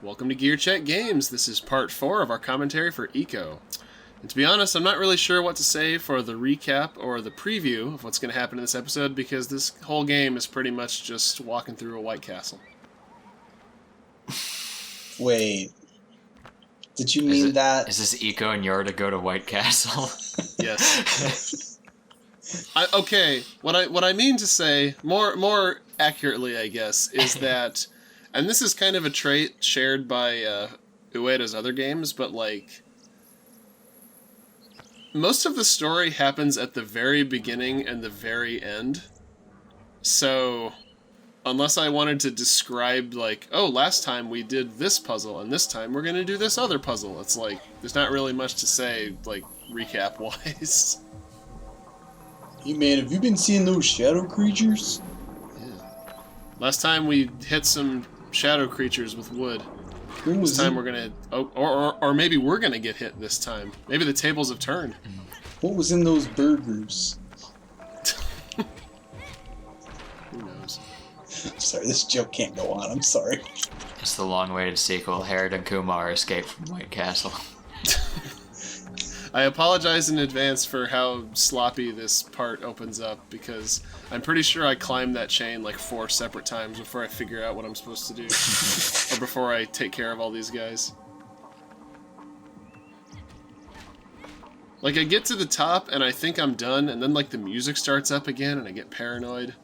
Welcome to GearCheckGames. This is part 4 of our commentary for Eco. And to be honest, I'm not really sure what to say for the recap or the preview of what's going to happen in this episode because this whole game is pretty much just walking through a White Castle. Wait. Did you mean that? Is this Eco and Yorda go to White Castle? Yes. Okay, what I mean to say, more accurately, I guess, is that, and this is kind of a trait shared by Ueda's other games, but like, most of the story happens at the very beginning and the very end. So, unless I wanted to describe, like, oh, last time we did this puzzle, and this time we're going to do this other puzzle, it's like, there's not really much to say, like, recap-wise. Hey man, have you been seeing those shadow creatures? Yeah. Last time we hit some shadow creatures with wood. This time we're gonna... Oh, or maybe we're gonna get hit this time. Maybe the tables have turned. What was in those burgers? Who knows? Sorry, this joke can't go on. I'm sorry. It's the long-awaited sequel, Harold and Kumar Escape from White Castle. I apologize in advance for how sloppy this part opens up, because I'm pretty sure I climbed that chain like 4 separate times before I figure out what I'm supposed to do. Or before I take care of all these guys. Like, I get to the top and I think I'm done, and then like the music starts up again and I get paranoid.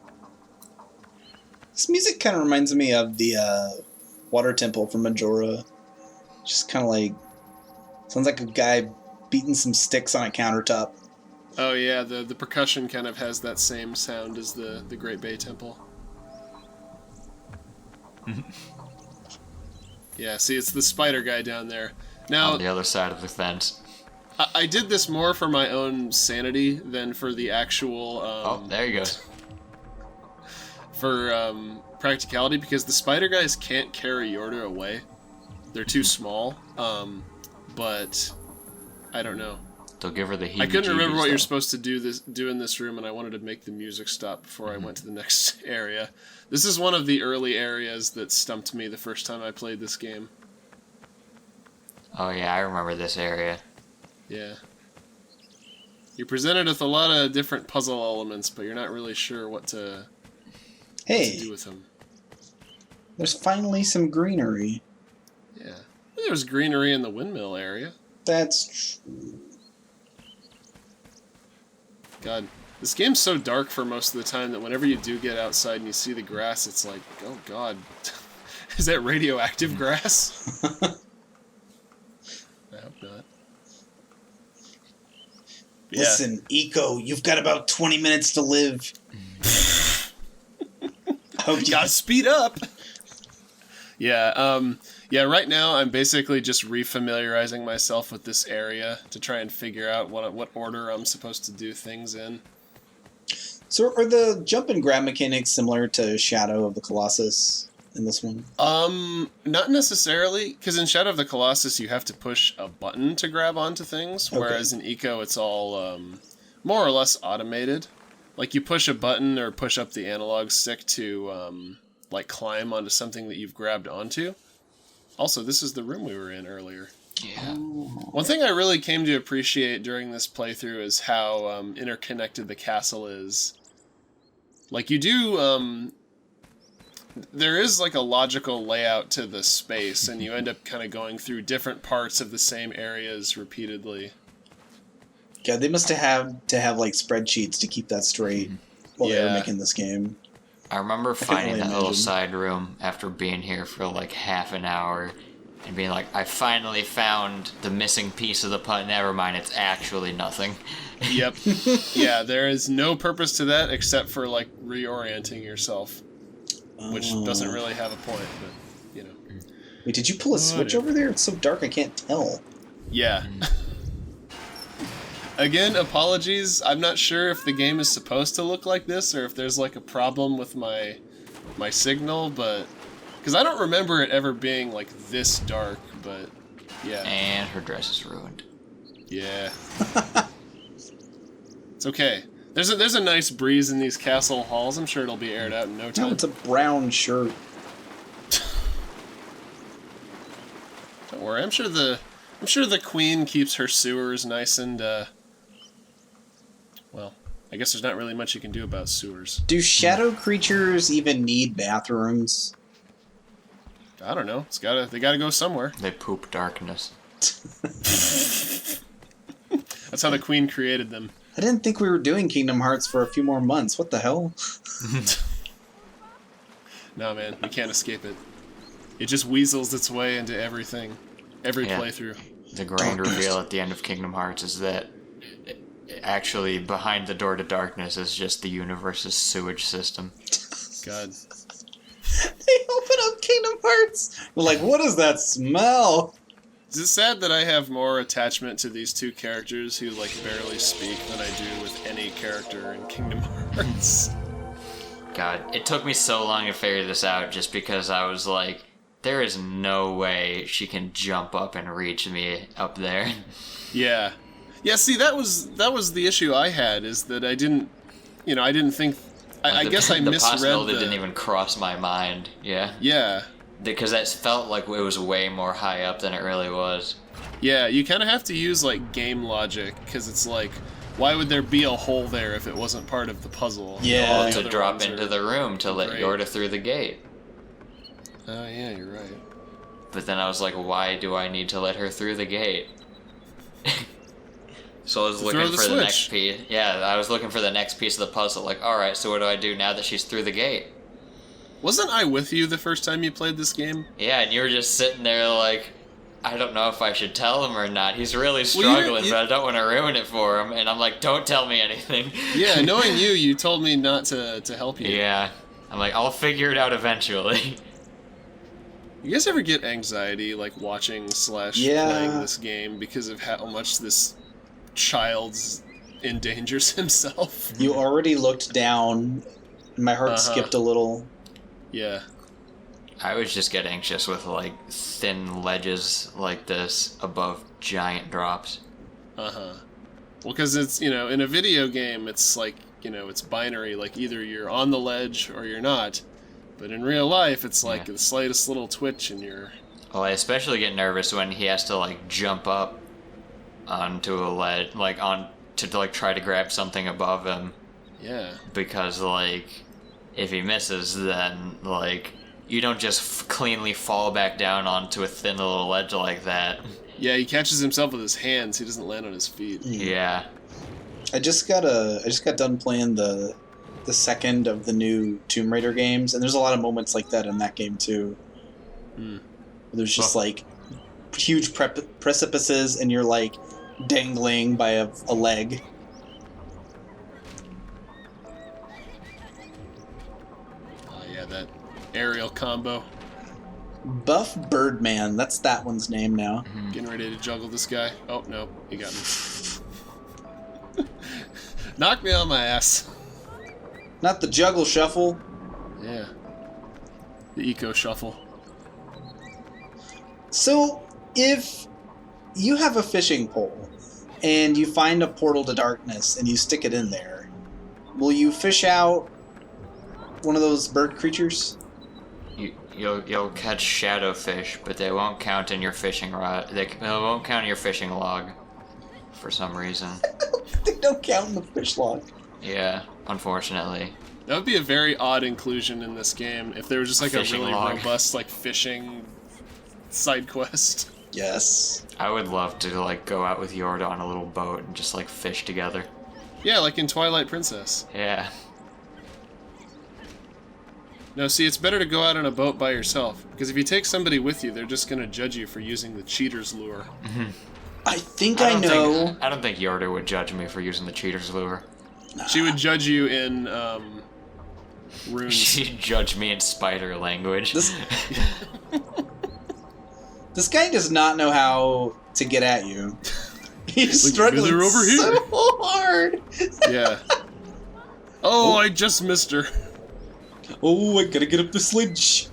This music kind of reminds me of the water temple from Majora. Just kind of like... sounds like a guy beating some sticks on a countertop. Oh yeah, the percussion kind of has that same sound as the Great Bay Temple. Yeah, see, it's the spider guy down there. Now, on the other side of the fence. I did this more for my own sanity than for the actual... oh, there you go. For practicality, because the spider guys can't carry Yorda away. They're too small, but... I don't know. They'll give her the heebie-jeebies. I couldn't remember what you're supposed to do in this room, and I wanted to make the music stop before I went to the next area. This is one of the early areas that stumped me the first time I played this game. Oh yeah, I remember this area. Yeah. You're presented with a lot of different puzzle elements, but you're not really sure what to do with them. There's finally some greenery. Yeah. There's greenery in the windmill area. That's true. God, this game's so dark for most of the time that whenever you do get outside and you see the grass, it's like, oh God, is that radioactive grass? I hope not. Yeah. Listen, Eco, you've got about 20 minutes to live. I hope you gotta speed up. Yeah, yeah, right now I'm basically just refamiliarizing myself with this area to try and figure out what order I'm supposed to do things in. So are the jump and grab mechanics similar to Shadow of the Colossus in this one? Not necessarily, because in Shadow of the Colossus you have to push a button to grab onto things, whereas in Eco it's all more or less automated. Like you push a button or push up the analog stick to like climb onto something that you've grabbed onto. Also, this is the room we were in earlier. Yeah. One thing I really came to appreciate during this playthrough is how interconnected the castle is. Like, you do... there is, like, a logical layout to the space, and you end up kind of going through different parts of the same areas repeatedly. Yeah, they must have to have, like, spreadsheets to keep that straight while they were making this game. I remember finding that little side room after being here for like half an hour and being like, I finally found the missing piece of the puzzle. Never mind, it's actually nothing. Yep. Yeah, there is no purpose to that except for like reorienting yourself, which doesn't really have a point, but you know. Wait, did you pull a switch over there? It's so dark I can't tell. Yeah. Again, apologies. I'm not sure if the game is supposed to look like this or if there's like a problem with my signal, but because I don't remember it ever being like this dark, but yeah. And her dress is ruined. Yeah. It's okay. There's a nice breeze in these castle halls. I'm sure it'll be aired out in no time. No, it's a brown shirt. Don't worry. I'm sure the queen keeps her sewers nice and well, I guess there's not really much you can do about sewers. Do shadow creatures even need bathrooms? I don't know. They gotta go somewhere. They poop darkness. That's how the queen created them. I didn't think we were doing Kingdom Hearts for a few more months. What the hell? No, man, you can't escape it. It just weasels its way into everything, every playthrough. The grand reveal at the end of Kingdom Hearts is that actually behind the door to darkness is just the universe's sewage system. God. They open up Kingdom Hearts. We're like, what is that smell? Is it sad that I have more attachment to these two characters who like barely speak than I do with any character in Kingdom Hearts? God, it took me so long to figure this out just because I was like, there is no way she can jump up and reach me up there. Yeah. Yeah, see, that was the issue I had, is that I didn't think... I guess I misread the possibility didn't even cross my mind, yeah. Yeah. Because that felt like it was way more high up than it really was. Yeah, you kind of have to use, like, game logic, because it's like, why would there be a hole there if it wasn't part of the puzzle? Yeah. Well, to drop into the room to let Yorda through the gate. Oh, yeah, you're right. But then I was like, why do I need to let her through the gate? So I was looking for the next piece. Yeah, I was looking for the next piece of the puzzle. Like, alright, so what do I do now that she's through the gate? Wasn't I with you the first time you played this game? Yeah, and you were just sitting there like, I don't know if I should tell him or not. He's really struggling, but I don't want to ruin it for him. And I'm like, don't tell me anything. Yeah, knowing you told me not to help you. Yeah. I'm like, I'll figure it out eventually. You guys ever get anxiety, like, watching / playing this game because of how much this child's endangers himself? You already looked down. My heart skipped a little. Yeah. I would just get anxious with, like, thin ledges like this above giant drops. Uh-huh. Well, because it's, in a video game, it's like, it's binary. Like, either you're on the ledge or you're not. But in real life, it's like the slightest little twitch and you're... Well, I especially get nervous when he has to, like, jump up onto a ledge, like, to try to grab something above him. Yeah. Because, like, if he misses, then, like, you don't just cleanly fall back down onto a thin little ledge like that. Yeah, he catches himself with his hands. He doesn't land on his feet. Yeah. I just got done playing the second of the new Tomb Raider games, and there's a lot of moments like that in that game too. There's just like huge precipices, and you're like dangling by a leg. Oh yeah, that aerial combo. Buff Birdman, that's that one's name now. Getting ready to juggle this guy. Oh no, he got me. Knock me on my ass. Not the juggle shuffle. Yeah. The eco shuffle. So, if you have a fishing pole and you find a portal to darkness and you stick it in there, will you fish out one of those bird creatures? You'll catch shadowfish, but they won't count in your fishing rod. They won't count in your fishing log, for some reason. They don't count in the fish log. Yeah, unfortunately. That would be a very odd inclusion in this game if there was just like a really robust like fishing side quest. Yes. I would love to like go out with Yorda on a little boat and just like fish together. Yeah, like in Twilight Princess. Yeah. No, see, it's better to go out on a boat by yourself, because if you take somebody with you, they're just going to judge you for using the cheater's lure. I think I know. I don't think Yorda would judge me for using the cheater's lure. She would judge you in runes. She'd judge me in spider language. This guy does not know how to get at you. He's like, struggling over so here. hard. Yeah. Oh, I just missed her. Oh, I gotta get up the sledge.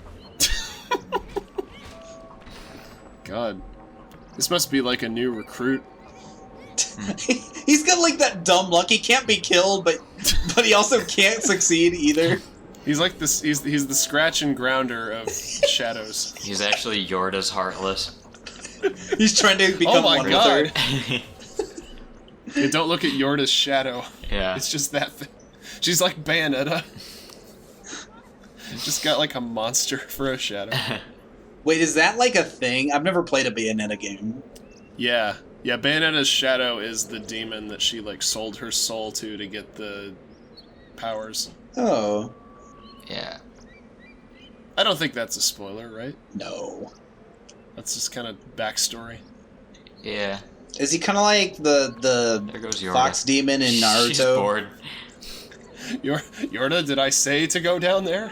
God. This must be like a new recruit. He's got like that dumb luck. He can't be killed, but he also can't succeed either. He's like this. He's the scratch and grounder of shadows. He's actually Yorda's Heartless. He's trying to become my one God. with her. Yeah, don't look at Yorda's shadow. Yeah. It's just that thing. She's like Bayonetta. Just got like a monster for a shadow. Wait, is that like a thing? I've never played a Bayonetta game. Yeah. Yeah, Bayonetta's shadow is the demon that she like sold her soul to get the powers. Oh. Yeah. I don't think that's a spoiler, right? No. That's just kind of backstory. Yeah. Is he kind of like the There goes Yorda. fox demon in Naruto? She's bored. Yorda, did I say to go down there?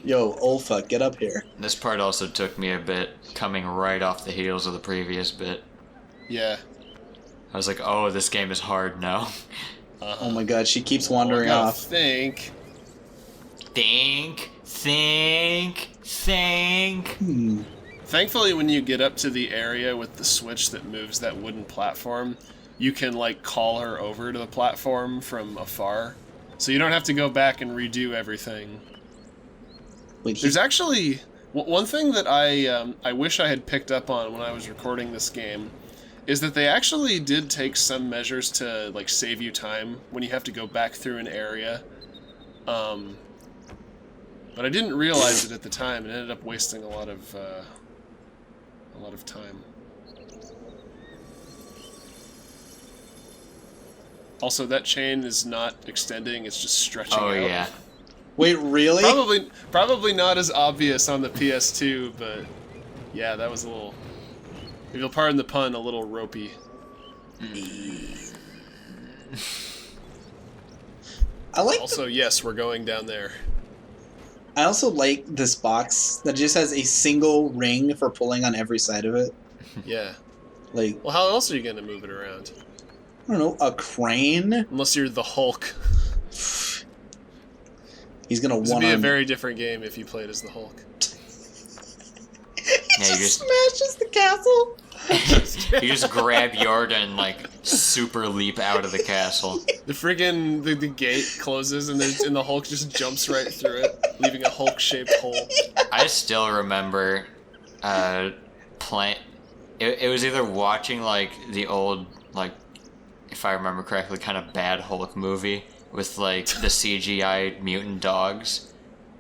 Yo, Olfa, get up here. This part also took me a bit, coming right off the heels of the previous bit. Yeah. I was like, oh, this game is hard now. Oh my god, she keeps wandering off. Think. Think. Thankfully, when you get up to the area with the switch that moves that wooden platform, you can like call her over to the platform from afar. So you don't have to go back and redo everything. Wait, There's actually one thing that I wish I had picked up on when I was recording this game is that they actually did take some measures to like save you time when you have to go back through an area. But I didn't realize it at the time and ended up wasting a lot of time. Also, that chain is not extending; it's just stretching out. Oh, yeah. Wait, really? Probably not as obvious on the PS2, but yeah, that was a little, if you'll pardon the pun, a little ropey. I like. Also, yes, we're going down there. I also like this box that just has a single ring for pulling on every side of it. Yeah. Like, Well, how else are you going to move it around? I don't know, a crane? Unless you're the Hulk. He's gonna This would one be a on. very different game if you played as the Hulk. Yeah, you just smashes the castle. you just grab Yorda and like super leap out of the castle. The friggin' the gate closes and the Hulk just jumps right through it, leaving a Hulk-shaped hole. I still remember playing. It was either watching like the old, like, if I remember correctly, kind of bad Hulk movie with like the CGI mutant dogs.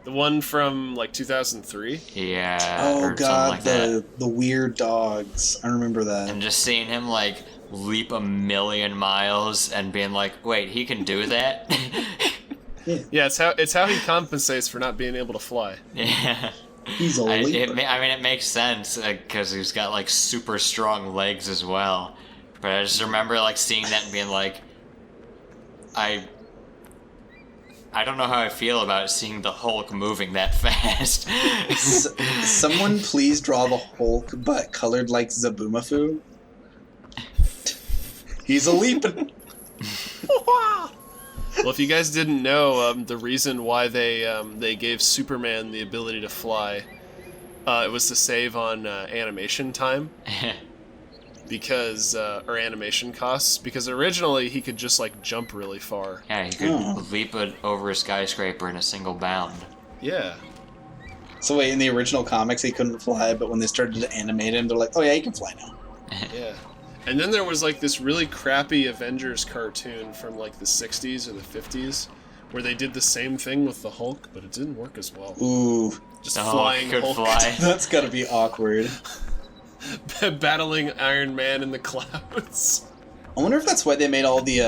The one from like 2003. Yeah. Oh or god, something like that. the weird dogs. I remember that. And just seeing him like leap 1,000,000 miles and being like, wait, he can do that? Yeah, it's how he compensates for not being able to fly. Yeah. He's a leaper. It makes sense because he's got like super strong legs as well. But I just remember like seeing that and being like, I don't know how I feel about seeing the Hulk moving that fast. Someone please draw the Hulk, but colored like Zabumafu. He's a leaping. Well, if you guys didn't know, the reason why they gave Superman the ability to fly, it was to save on animation time. Because or animation costs, because originally he could just like jump really far. Yeah, he could leap it over a skyscraper in a single bound. Yeah. So wait, in the original comics he couldn't fly, but when they started to animate him, they're like, oh yeah, he can fly now. Yeah. And then there was like this really crappy Avengers cartoon from like the 60s or the 50s where they did the same thing with the Hulk, but it didn't work as well. Ooh. Just The flying Hulk could Hulk. fly. That's gotta be awkward. Battling Iron Man in the clouds. I wonder if that's why they made all the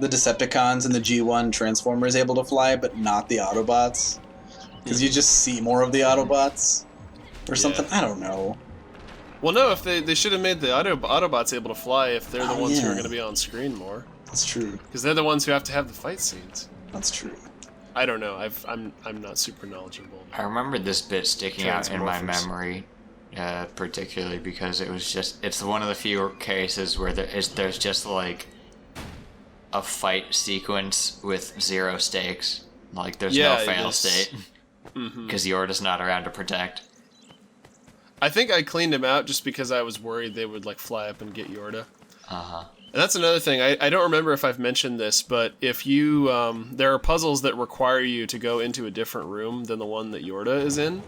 Decepticons and the G1 Transformers able to fly, but not the Autobots. Because you just see more of the Autobots. Or something, I don't know. Well, no, if they should have made the Autobots able to fly if they're the ones who are yeah. going to be on screen more. That's true. Because they're the ones who have to have the fight scenes. That's true. I don't know. I'm not super knowledgeable. I remember this bit sticking out in my Transmorphers. memory, particularly because it's one of the few cases where there's just like a fight sequence with zero stakes. Like there's no fail state. Because Yorda's not around to protect. I think I cleaned him out just because I was worried they would like fly up and get Yorda. Uh-huh. And that's another thing. I don't remember if I've mentioned this, but if you there are puzzles that require you to go into a different room than the one that Yorda is in.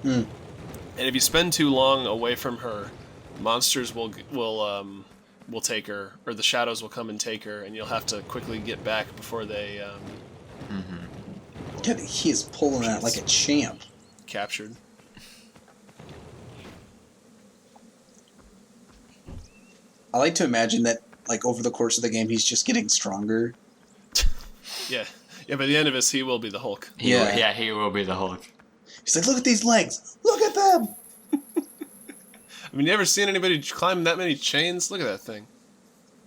And if you spend too long away from her, monsters will take her, or the shadows will come and take her, and you'll have to quickly get back before they God, he is pulling that like a champ. captured. I like to imagine that, like, over the course of the game, he's just getting stronger. Yeah. Yeah, by the end of this, he will be the Hulk. He will be the Hulk. He's like, look at these legs! Look at them! I mean, you ever seen anybody climb that many chains? Look at that thing.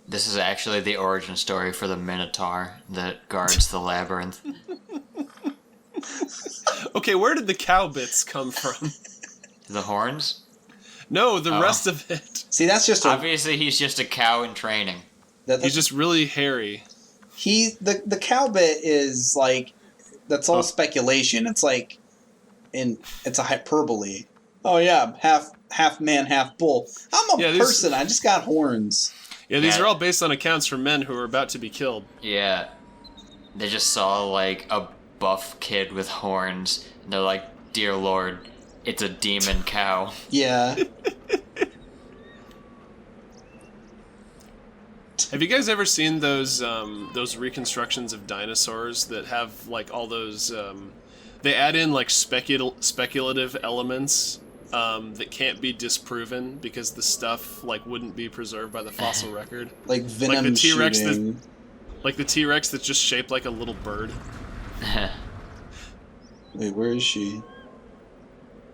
This is actually the origin story for the Minotaur that guards the labyrinth. Okay, where did the cow bits come from? The horns? No, the rest of it. See, that's just Obviously, he's just a cow in training. He's just really hairy. The cow bit is like, that's all speculation. It's like, it's a hyperbole. Oh yeah, half man, half bull. I'm a person. I just got horns. Yeah, these are all based on accounts from men who are about to be killed. Yeah, they just saw like a buff kid with horns, and they're like, "Dear Lord, it's a demon cow." Yeah. Have you guys ever seen those reconstructions of dinosaurs that have like all those? They add in like speculative elements that can't be disproven because the stuff like wouldn't be preserved by the fossil record. Like venom like the T-Rex shooting. like the T-Rex that's just shaped like a little bird. Wait, where is she?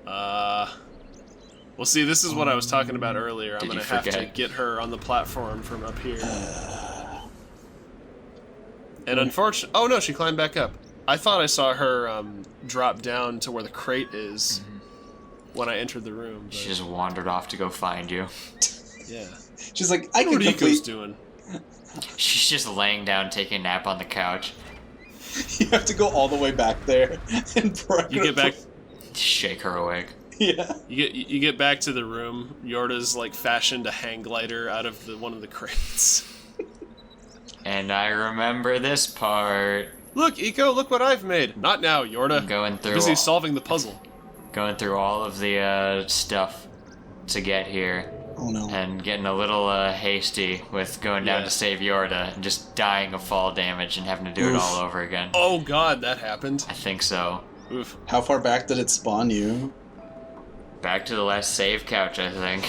Well, see, this is what I was talking about earlier. I'm going to have to forget? get her on the platform from up here. And unfortunately... Oh, no, she climbed back up. I thought I saw her drop down to where the crate is when I entered the room. But... She just wandered off to go find you. Yeah. She's like, I can What complete... Iko's doing? She's just laying down, taking a nap on the couch. You have to go all the way back there. And You get back... Shake her awake. Yeah. You get back to the room. Yorda's like fashioned a hang glider out of one of the crates. And I remember this part. Look, Iko, look what I've made. Not now, Yorda. Going through Busy solving the puzzle. Going through all of the stuff to get here. Oh no. And getting a little hasty with going down to save Yorda and just dying of fall damage and having to do it all over again. Oh god, that happened. I think so. Oof. How far back did it spawn you? Back to the last save couch, I think.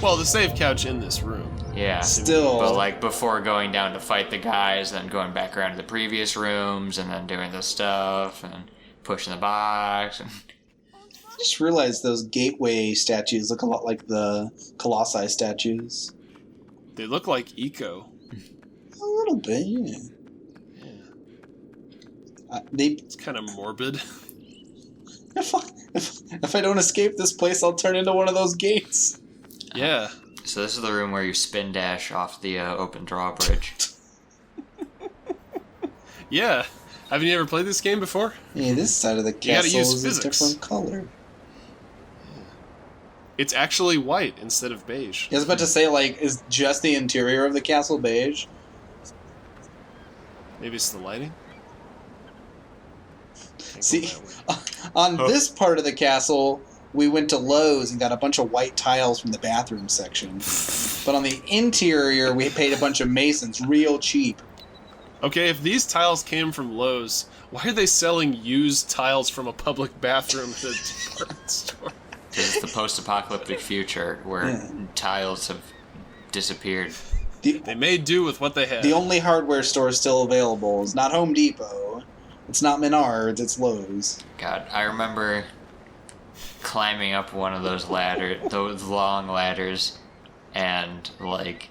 Well, the save couch in this room. Yeah. Still. But like before going down to fight the guys, then going back around to the previous rooms, and then doing the stuff, and pushing the box. And... I just realized those gateway statues look a lot like the Colossi statues. They look like Iko. A little bit, yeah. It's kind of morbid. If I don't escape this place, I'll turn into one of those gates. Yeah. So this is the room where you spin dash off the open drawbridge. Yeah. Haven't you ever played this game before? Yeah, this side of the You gotta castle use is a physics. different color. It's actually white instead of beige. I was about to say, like, is just the interior of the castle beige? Maybe it's the lighting? See, on this part of the castle, we went to Lowe's and got a bunch of white tiles from the bathroom section. But on the interior, we paid a bunch of masons real cheap. Okay, if these tiles came from Lowe's, why are they selling used tiles from a public bathroom at a department store? It's the post-apocalyptic future where tiles have disappeared. They made do with what they had. The only hardware store still available is not Home Depot. It's not Menards, it's Lowe's. God, I remember climbing up one of those those long ladders, and like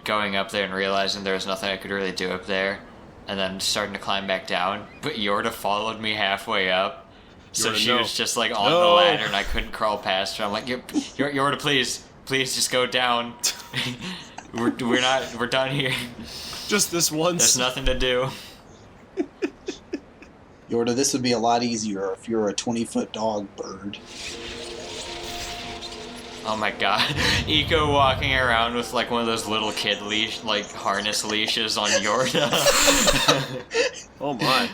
going up there and realizing there was nothing I could really do up there, and then starting to climb back down. But Yorda followed me halfway up, so she was just like on the ladder, and I couldn't crawl past her. I'm like, Yorda, please just go down. we're done here. Just this once. There's nothing to do. Yorda, this would be a lot easier if you're a 20-foot dog bird. Oh my god. Iko walking around with like one of those little kid harness leashes on Yorda. Oh my.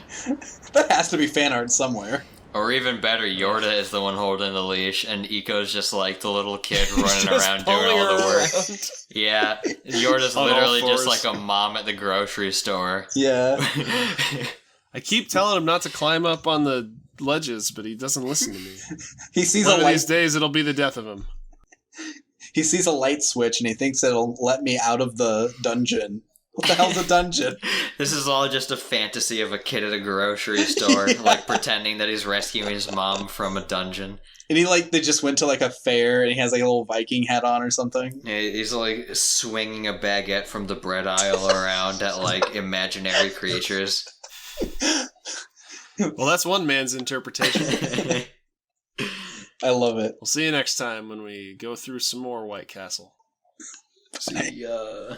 That has to be fan art somewhere. Or even better, Yorda is the one holding the leash, and Eco's just like the little kid running Just around doing pulling all the her work. around. Yeah, Yorda's On all literally just fours. like a mom at the grocery store. Yeah. I keep telling him not to climb up on the ledges, but he doesn't listen to me. He sees One a of light. these days, it'll be the death of him. He sees a light switch and he thinks it'll let me out of the dungeon. What the hell's a dungeon? This is all just a fantasy of a kid at a grocery store, like pretending that he's rescuing his mom from a dungeon. And they just went to like a fair and he has like a little Viking hat on or something. Yeah, he's like swinging a baguette from the bread aisle around at like imaginary creatures. Well, that's one man's interpretation. I love it. We'll see you next time when we go through some more White Castle. See ya.